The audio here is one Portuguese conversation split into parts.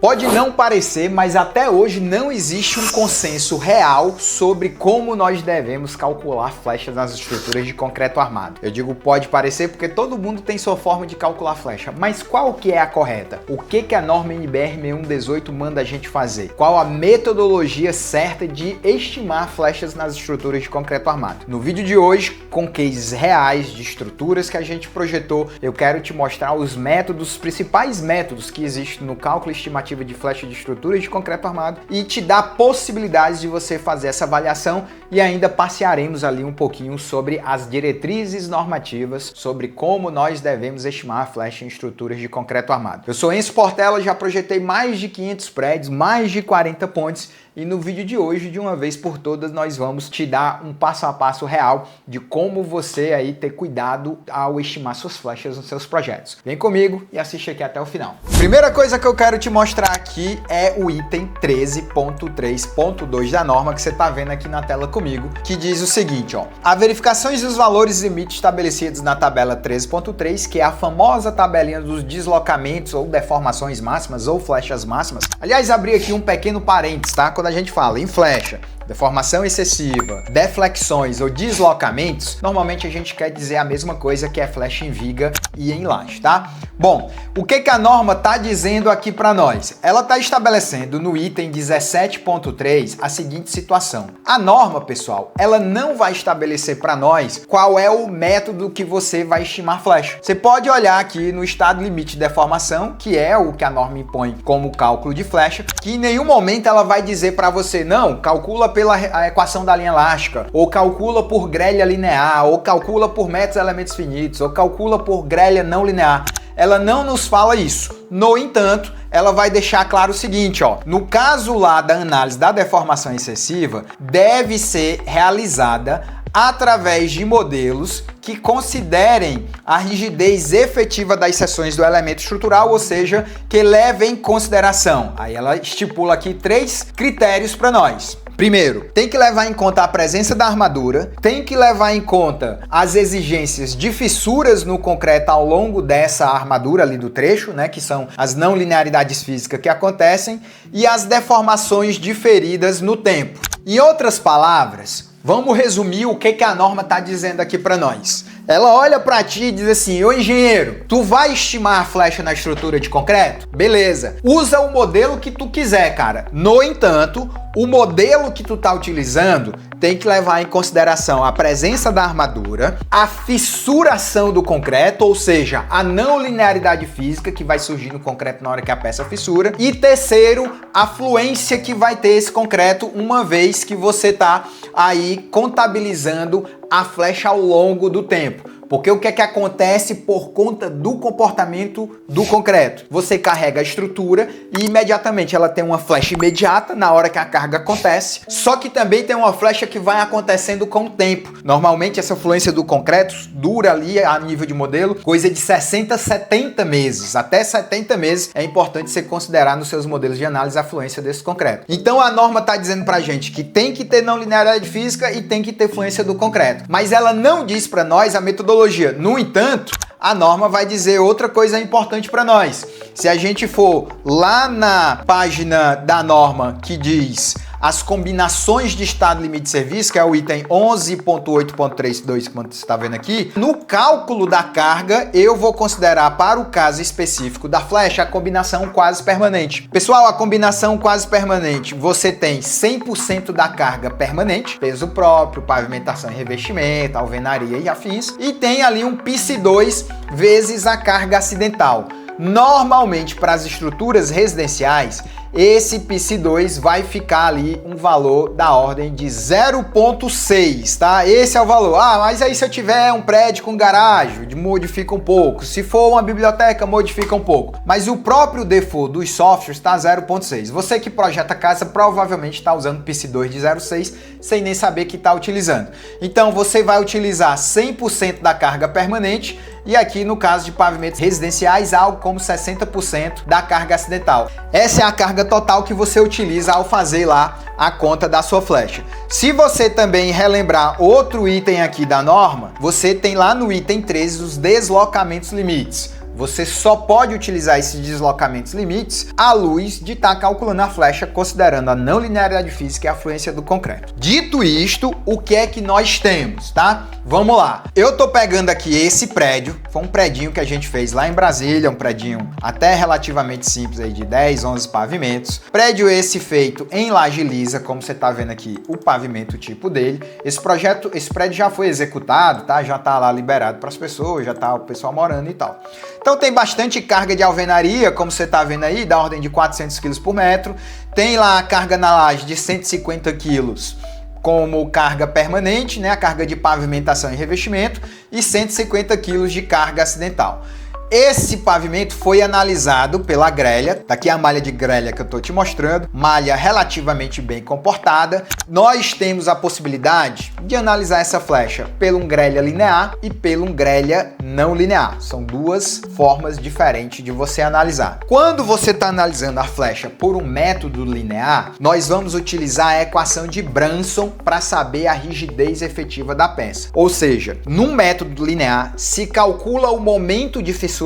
Pode não parecer, mas até hoje não existe um consenso real sobre como nós devemos calcular flechas nas estruturas de concreto armado. Eu digo pode parecer porque todo mundo tem sua forma de calcular flecha, mas qual que é a correta? O que a norma NBR 6118 manda a gente fazer? Qual a metodologia certa de estimar flechas nas estruturas de concreto armado? No vídeo de hoje, com cases reais de estruturas que a gente projetou, eu quero te mostrar os principais métodos que existem no cálculo estimativo de flecha de estruturas de concreto armado e te dá possibilidades de você fazer essa avaliação, e ainda passearemos ali um pouquinho sobre as diretrizes normativas sobre como nós devemos estimar a flecha em estruturas de concreto armado. Eu sou Enzo Portela, já projetei mais de 500 prédios, mais de 40 pontes, e no vídeo de hoje, de uma vez por todas, nós vamos te dar um passo a passo real de como você aí ter cuidado ao estimar suas flechas nos seus projetos. Vem comigo e assiste aqui até o final. Primeira coisa que eu quero te mostrar aqui é o item 13.3.2 da norma que você está vendo aqui na tela comigo, que diz o seguinte, ó: a verificações dos valores e limites estabelecidos na tabela 13.3, que é a famosa tabelinha dos deslocamentos ou deformações máximas ou flechas máximas. Aliás, abri aqui um pequeno parênteses, tá? Quando a gente fala em flecha, deformação excessiva, deflexões ou deslocamentos, normalmente a gente quer dizer a mesma coisa, que é flecha em viga e em laje, tá? Bom, o que a norma está dizendo aqui para nós? Ela está estabelecendo no item 17.3 a seguinte situação. A norma, pessoal, ela não vai estabelecer para nós qual é o método que você vai estimar flecha. Você pode olhar aqui no estado limite de deformação, que é o que a norma impõe como cálculo de flecha, que em nenhum momento ela vai dizer para você, não, calcula pela equação da linha elástica, ou calcula por grelha linear, ou calcula por métodos elementos finitos, ou calcula por grelha não linear. Ela não nos fala isso. No entanto, ela vai deixar claro o seguinte, ó: no caso lá da análise da deformação excessiva, deve ser realizada através de modelos que considerem a rigidez efetiva das seções do elemento estrutural, ou seja, que levem em consideração. Aí ela estipula aqui 3 critérios para nós. Primeiro, tem que levar em conta a presença da armadura, tem que levar em conta as exigências de fissuras no concreto ao longo dessa armadura ali do trecho, né, que são as não linearidades físicas que acontecem, e as deformações diferidas no tempo. Em outras palavras, vamos resumir o que a norma está dizendo aqui para nós. Ela olha para ti e diz assim: ô engenheiro, tu vai estimar a flecha na estrutura de concreto? Beleza. Usa o modelo que tu quiser, cara. No entanto, o modelo que tu tá utilizando tem que levar em consideração a presença da armadura, a fissuração do concreto, ou seja, a não linearidade física que vai surgir no concreto na hora que a peça fissura, e terceiro, a fluência que vai ter esse concreto uma vez que você tá aí contabilizando a flecha ao longo do tempo. Porque o que é que acontece por conta do comportamento do concreto? Você carrega a estrutura e imediatamente ela tem uma flecha imediata na hora que a carga acontece, só que também tem uma flecha que vai acontecendo com o tempo. Normalmente essa fluência do concreto dura ali a nível de modelo coisa de 60 a 70 meses. Até 70 meses é importante você considerar nos seus modelos de análise a fluência desse concreto. Então a norma está dizendo pra gente que tem que ter não linearidade física e tem que ter fluência do concreto. Mas ela não diz para nós a metodologia. No entanto, a norma vai dizer outra coisa importante para nós. Se a gente for lá na página da norma que diz as combinações de estado limite de serviço, que é o item 11.8.32, que você está vendo aqui, no cálculo da carga, eu vou considerar para o caso específico da flecha a combinação quase permanente. Pessoal, a combinação quase permanente, você tem 100% da carga permanente, peso próprio, pavimentação e revestimento, alvenaria e afins, e tem ali um PIS2 vezes a carga acidental. Normalmente, para as estruturas residenciais, esse PIS2 vai ficar ali um valor da ordem de 0,6, tá? Esse é o valor. Ah, mas aí se eu tiver um prédio com garagem, modifica um pouco. Se for uma biblioteca, modifica um pouco. Mas o próprio default dos softwares está 0,6. Você que projeta casa provavelmente está usando PIS2 de 0,6 sem nem saber que está utilizando. Então você vai utilizar 100% da carga permanente e aqui no caso de pavimentos residenciais algo como 60% da carga acidental. Essa é a carga total que você utiliza ao fazer lá a conta da sua flecha. Se você também relembrar outro item aqui da norma, você tem lá no item 13 os deslocamentos limites. Você só pode utilizar esses deslocamentos limites à luz de estar calculando a flecha considerando a não linearidade física e a fluência do concreto. Dito isto, o que é que nós temos, tá? Vamos lá. Eu tô pegando aqui esse prédio, foi um predinho que a gente fez lá em Brasília, um predinho até relativamente simples aí de 10, 11 pavimentos. Prédio esse feito em laje lisa, como você tá vendo aqui, o pavimento tipo dele. Esse prédio já foi executado, tá? Já tá lá liberado para as pessoas, já tá o pessoal morando e tal. Então tem bastante carga de alvenaria, como você tá vendo aí, da ordem de 400 kg por metro. Tem lá a carga na laje de 150 kg como carga permanente, né, a carga de pavimentação e revestimento, e 150 kg de carga acidental. Esse pavimento foi analisado pela grelha, tá aqui a malha de grelha que eu tô te mostrando, malha relativamente bem comportada. Nós temos a possibilidade de analisar essa flecha pelo grelha linear e pelo grelha não linear. São duas formas diferentes de você analisar. Quando você está analisando a flecha por um método linear, nós vamos utilizar a equação de Branson para saber a rigidez efetiva da peça. Ou seja, num método linear, se calcula o momento de fissuração.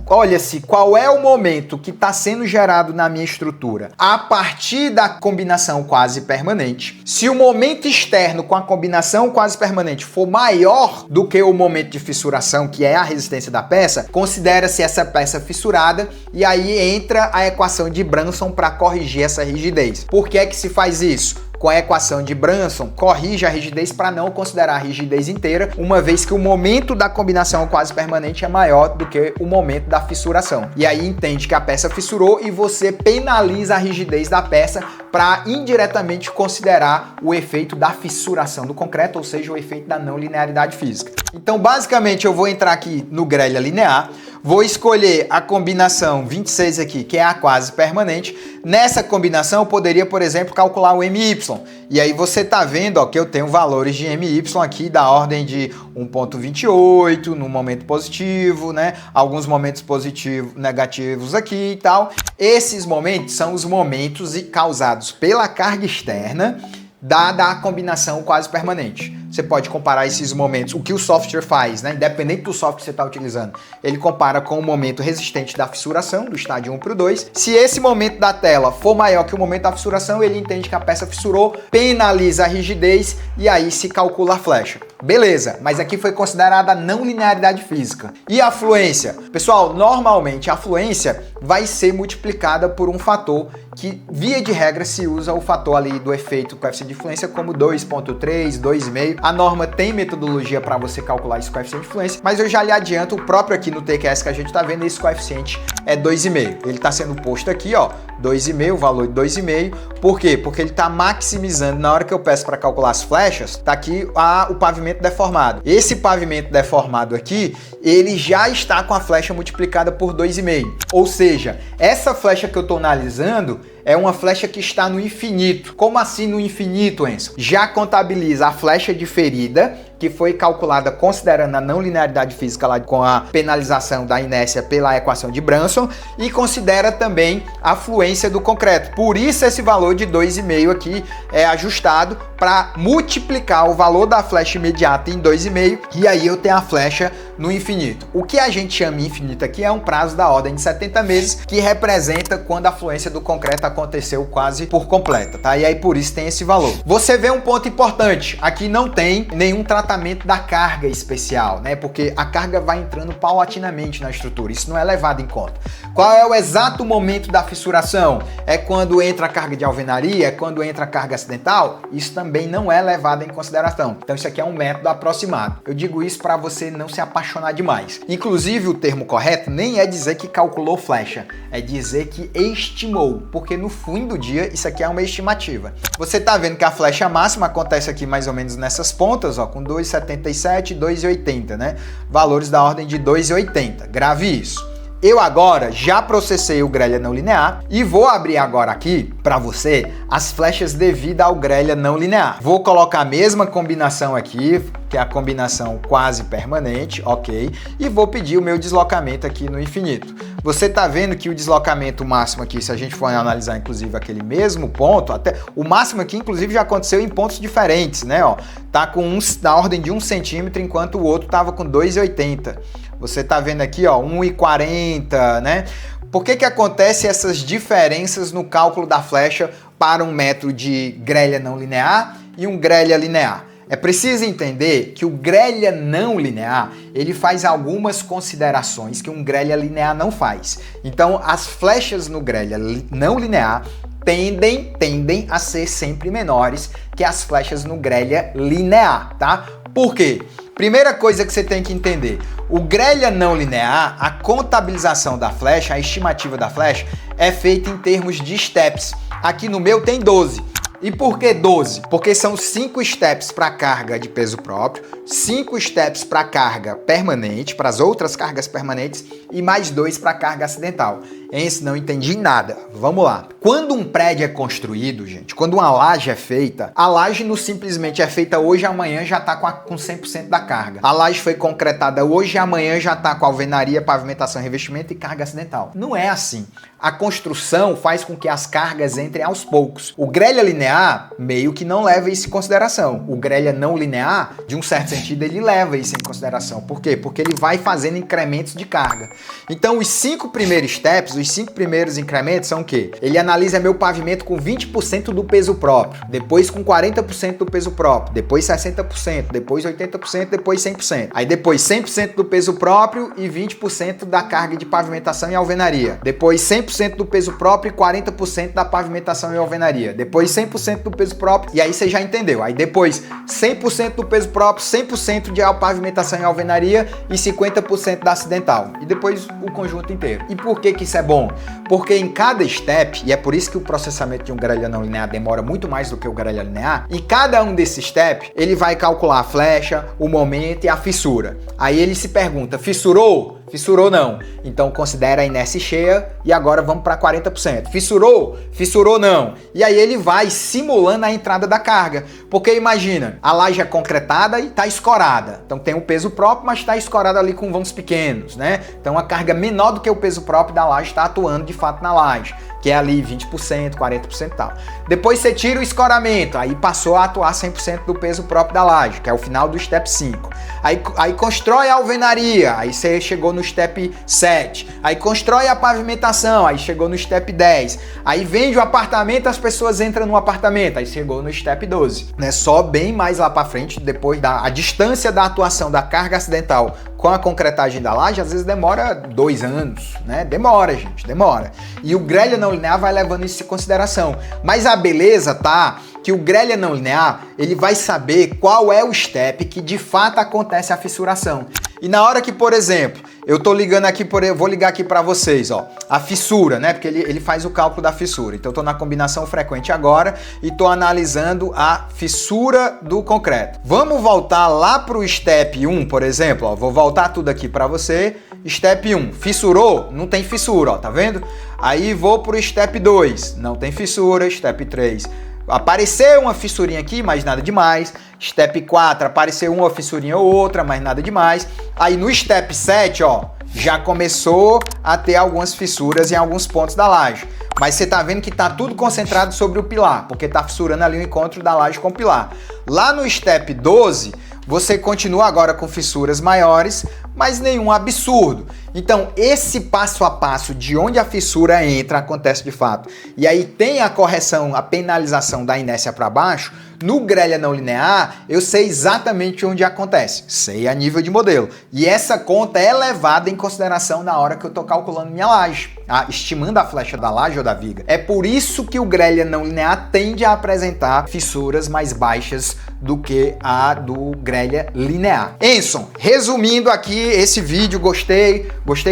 Olha-se qual é o momento que está sendo gerado na minha estrutura a partir da combinação quase permanente. Se o momento externo com a combinação quase permanente for maior do que o momento de fissuração, que é a resistência da peça, considera-se essa peça fissurada e aí entra a equação de Branson para corrigir essa rigidez. Por que é que se faz isso? Com a equação de Branson, corrige a rigidez para não considerar a rigidez inteira, uma vez que o momento da combinação quase permanente é maior do que o momento da fissuração. E aí entende que a peça fissurou e você penaliza a rigidez da peça para indiretamente considerar o efeito da fissuração do concreto, ou seja, o efeito da não linearidade física. Então, basicamente, eu vou entrar aqui no grelha linear, vou escolher a combinação 26 aqui, que é a quase permanente. Nessa combinação, eu poderia, por exemplo, calcular o MY. E aí você tá vendo, ó, que eu tenho valores de MY aqui da ordem de 1,28 no momento positivo, né? Alguns momentos positivos, negativos aqui e tal. Esses momentos são os momentos causados pela carga externa dada a combinação quase permanente. Você pode comparar esses momentos, o que o software faz, né? Independente do software que você está utilizando. Ele compara com o momento resistente da fissuração, do estágio 1 para o 2. Se esse momento da tela for maior que o momento da fissuração, ele entende que a peça fissurou, penaliza a rigidez e aí se calcula a flecha. Beleza, mas aqui foi considerada a não linearidade física. E a fluência? Pessoal, normalmente a fluência vai ser multiplicada por um fator que, via de regra, se usa o fator ali do efeito coeficiente de influência como 2,3, 2,5. A norma tem metodologia para você calcular esse coeficiente de influência, mas eu já lhe adianto, o próprio aqui no TQS que a gente está vendo, esse coeficiente é 2,5. Ele está sendo posto aqui, ó, 2,5, o valor de 2,5. Por quê? Porque ele está maximizando, na hora que eu peço para calcular as flechas, tá aqui o pavimento deformado. Esse pavimento deformado aqui, ele já está com a flecha multiplicada por 2,5. Ou seja, essa flecha que eu estou analisando é uma flecha que está no infinito. Como assim no infinito, Enzo? Já contabiliza a flecha diferida, que foi calculada considerando a não linearidade física lá com a penalização da inércia pela equação de Branson, e considera também a fluência do concreto. Por isso esse valor de 2,5 aqui é ajustado para multiplicar o valor da flecha imediata em 2,5 e aí eu tenho a flecha no infinito. O que a gente chama infinito aqui é um prazo da ordem de 70 meses, que representa quando a fluência do concreto aconteceu quase por completa, tá? E aí por isso tem esse valor. Você vê um ponto importante, aqui não tem nenhum tratamento da carga especial, né? Porque a carga vai entrando paulatinamente na estrutura, isso não é levado em conta. Qual é o exato momento da fissuração? É quando entra a carga de alvenaria? É quando entra a carga acidental? Isso também não é levado em consideração. Então isso aqui é um método aproximado. Eu digo isso para você não se apaixonar demais. Inclusive o termo correto nem é dizer que calculou flecha, é dizer que estimou, porque no fim do dia isso aqui é uma estimativa. Você tá vendo que a flecha máxima acontece aqui mais ou menos nessas pontas, ó, com 2,77 e 2,80, né? Valores da ordem de 2,80. Grave isso. Eu agora já processei o grelha não linear e vou abrir agora aqui para você as flechas devidas ao grelha não linear. Vou colocar a mesma combinação aqui, que é a combinação quase permanente, ok? E vou pedir o meu deslocamento aqui no infinito. Você tá vendo que o deslocamento máximo aqui, se a gente for analisar inclusive aquele mesmo ponto, até o máximo aqui inclusive já aconteceu em pontos diferentes, né? Ó, tá com da ordem de 1 centímetro, enquanto o outro tava com 2,80. Você tá vendo aqui, ó, 1,40, né? Por que acontece essas diferenças no cálculo da flecha para um método de grelha não linear e um grelha linear? É preciso entender que o grelha não linear, ele faz algumas considerações que um grelha linear não faz. Então, as flechas no grelha não linear tendem a ser sempre menores que as flechas no grelha linear, tá? Por quê? Primeira coisa que você tem que entender, o grelha não linear, a contabilização da flecha, a estimativa da flecha, é feita em termos de steps. Aqui no meu tem 12. E por que 12? Porque são 5 steps para carga de peso próprio, 5 steps para carga permanente, para as outras cargas permanentes, e mais 2 para carga acidental. Esse não entendi nada. Vamos lá. Quando um prédio é construído, gente, quando uma laje é feita, a laje não simplesmente é feita hoje e amanhã já está com 100% da carga. A laje foi concretada hoje e amanhã já está com alvenaria, pavimentação, revestimento e carga acidental. Não é assim. A construção faz com que as cargas entrem aos poucos. O grelha linear meio que não leva isso em consideração. O grelha não linear, de um certo sentido, ele leva isso em consideração. Por quê? Porque ele vai fazendo incrementos de carga. Então, os 5 primeiros steps, os 5 primeiros incrementos são o quê? Ele analisa meu pavimento com 20% do peso próprio, depois com 40% do peso próprio, depois 60%, depois 80%, depois 100%. Aí depois 100% do peso próprio e 20% da carga de pavimentação e alvenaria. Depois 100% do peso próprio e 40% da pavimentação e alvenaria. Depois 100% do peso próprio, e aí você já entendeu. Aí depois 100% do peso próprio, 100% de pavimentação e alvenaria e 50% da acidental. E depois o conjunto inteiro. E por que isso é bom? Porque em cada step, e é por isso que o processamento de um grelha não linear demora muito mais do que o grelha linear, em cada um desses steps, ele vai calcular a flecha, o momento e a fissura. Aí ele se pergunta, fissurou? Fissurou não. Então considera a inércia cheia e agora vamos para 40%. Fissurou? Fissurou não. E aí ele vai simulando a entrada da carga. Porque imagina, a laje é concretada e está escorada. Então tem um peso próprio, mas está escorada ali com vãos pequenos, né? Então a carga menor do que o peso próprio da laje está atuando de fato na laje, que é ali 20%, 40% e tal. Depois você tira o escoramento, aí passou a atuar 100% do peso próprio da laje, que é o final do step 5. Aí constrói a alvenaria, aí você chegou no step 7. Aí constrói a pavimentação, aí chegou no step 10. Aí vende o apartamento, as pessoas entram no apartamento, aí chegou no step 12. Né? Só bem mais lá para frente, depois a distância da atuação da carga acidental com a concretagem da laje, às vezes demora 2 anos, né? Demora, gente, demora. E o grelha não linear vai levando isso em consideração. Mas a beleza tá que o grelha não linear, ele vai saber qual é o step que de fato acontece a fissuração. E na hora que, por exemplo, eu tô ligando aqui, vou ligar aqui para vocês, ó, a fissura, né? Porque ele faz o cálculo da fissura. Então eu tô na combinação frequente agora e tô analisando a fissura do concreto. Vamos voltar lá pro step 1, por exemplo, ó, vou voltar tudo aqui para você. Step 1, fissurou? Não tem fissura, ó, tá vendo? Aí vou pro step 2, não tem fissura. Step 3, apareceu uma fissurinha aqui, mas nada demais. Step 4, apareceu uma fissurinha ou outra, mas nada demais. Aí no step 7, ó, já começou a ter algumas fissuras em alguns pontos da laje. Mas você tá vendo que tá tudo concentrado sobre o pilar, porque tá fissurando ali o encontro da laje com o pilar. Lá no step 12, você continua agora com fissuras maiores, mas nenhum absurdo. Então, esse passo a passo de onde a fissura entra acontece de fato. E aí tem a correção, a penalização da inércia para baixo. No grelha não linear, eu sei exatamente onde acontece. Sei a nível de modelo. E essa conta é levada em consideração na hora que eu estou calculando minha laje, estimando a flecha da laje ou da viga. É por isso que o grelha não linear tende a apresentar fissuras mais baixas do que a do grelha linear. Enson, resumindo aqui esse vídeo, gostei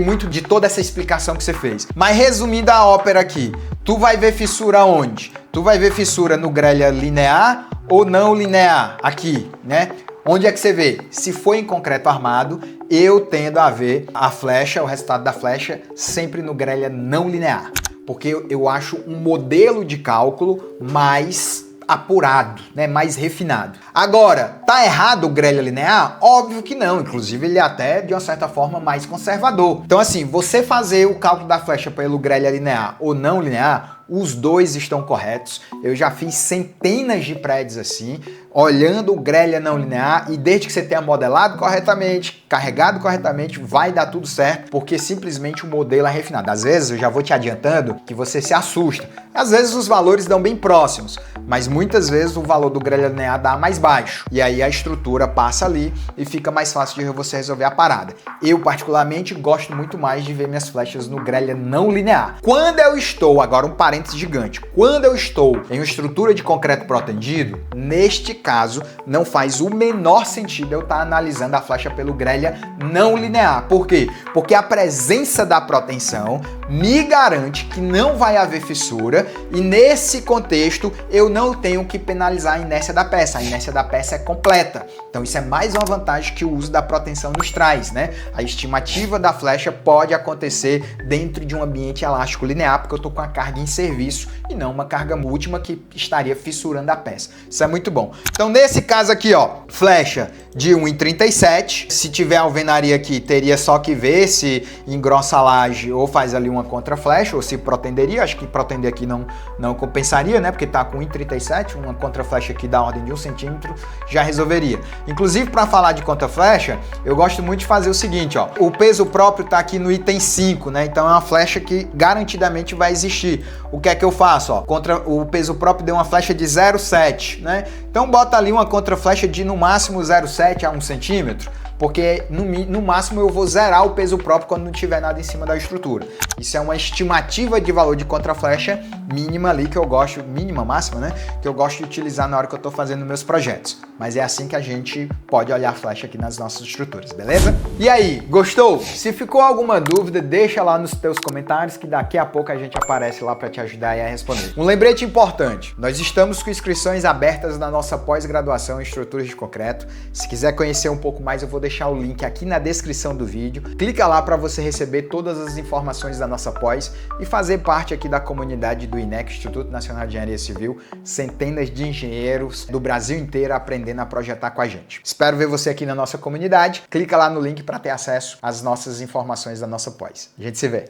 muito de toda essa explicação que você fez. Mas resumindo a ópera aqui, tu vai ver fissura onde? Tu vai ver fissura no grelha linear ou não linear? Aqui, né? Onde é que você vê? Se for em concreto armado, eu tendo a ver a flecha, o resultado da flecha, sempre no grelha não linear. Porque eu acho um modelo de cálculo mais apurado, né, mais refinado. Agora, tá errado o grelha linear? Óbvio que não, inclusive ele é até de uma certa forma mais conservador. Então assim, você fazer o cálculo da flecha pelo grelha linear ou não linear, os dois estão corretos. Eu já fiz centenas de prédios assim, olhando o grelha não linear e desde que você tenha modelado corretamente, carregado corretamente, vai dar tudo certo, porque simplesmente o modelo é refinado. Às vezes, eu já vou te adiantando que você se assusta. Às vezes os valores dão bem próximos, mas muitas vezes o valor do grelha linear dá mais baixo. E aí a estrutura passa ali e fica mais fácil de você resolver a parada. Eu, particularmente, gosto muito mais de ver minhas flechas no grelha não linear. Quando eu estou, agora um parênteses gigante, quando eu estou em uma estrutura de concreto protendido, neste caso, não faz o menor sentido eu estar analisando a flecha pelo grelha não linear. Por quê? Porque a presença da proteção me garante que não vai haver fissura e nesse contexto eu não tenho que penalizar a inércia da peça. A inércia da peça é completa. Então isso é mais uma vantagem que o uso da proteção nos traz, né? A estimativa da flecha pode acontecer dentro de um ambiente elástico linear, porque eu estou com a carga em serviço e não uma carga última que estaria fissurando a peça. Isso é muito bom. Então nesse caso aqui, ó, flecha de 1,37. Se tiver alvenaria aqui, teria só que ver se engrossa a laje ou faz ali uma contra-flecha, ou se protenderia. Acho que protender aqui não compensaria, né? Porque tá com 1,37, uma contra-flecha aqui da ordem de 1 centímetro já resolveria. Inclusive, para falar de contra-flecha, eu gosto muito de fazer o seguinte, ó. O peso próprio tá aqui no item 5, né? Então é uma flecha que garantidamente vai existir. O que é que eu faço, ó? Contra o peso próprio deu uma flecha de 0,7, né? Então bota ali uma contra-flecha de no máximo 0,7 a 1 centímetro, porque no máximo eu vou zerar o peso próprio quando não tiver nada em cima da estrutura. Isso é uma estimativa de valor de contra-flecha mínima ali que eu gosto, mínima, máxima, né? Que eu gosto de utilizar na hora que eu tô fazendo meus projetos. Mas é assim que a gente pode olhar a flecha aqui nas nossas estruturas, beleza? E aí, gostou? Se ficou alguma dúvida, deixa lá nos teus comentários que daqui a pouco a gente aparece lá para te ajudar a responder. Um lembrete importante, nós estamos com inscrições abertas na nossa pós-graduação em estruturas de concreto. Se quiser conhecer um pouco mais, eu vou deixar o link aqui na descrição do vídeo. Clica lá para você receber todas as informações da nossa pós e fazer parte aqui da comunidade do INEC, Instituto Nacional de Engenharia Civil, centenas de engenheiros do Brasil inteiro aprendendo a projetar com a gente. Espero ver você aqui na nossa comunidade. Clica lá no link para ter acesso às nossas informações da nossa pós. A gente se vê.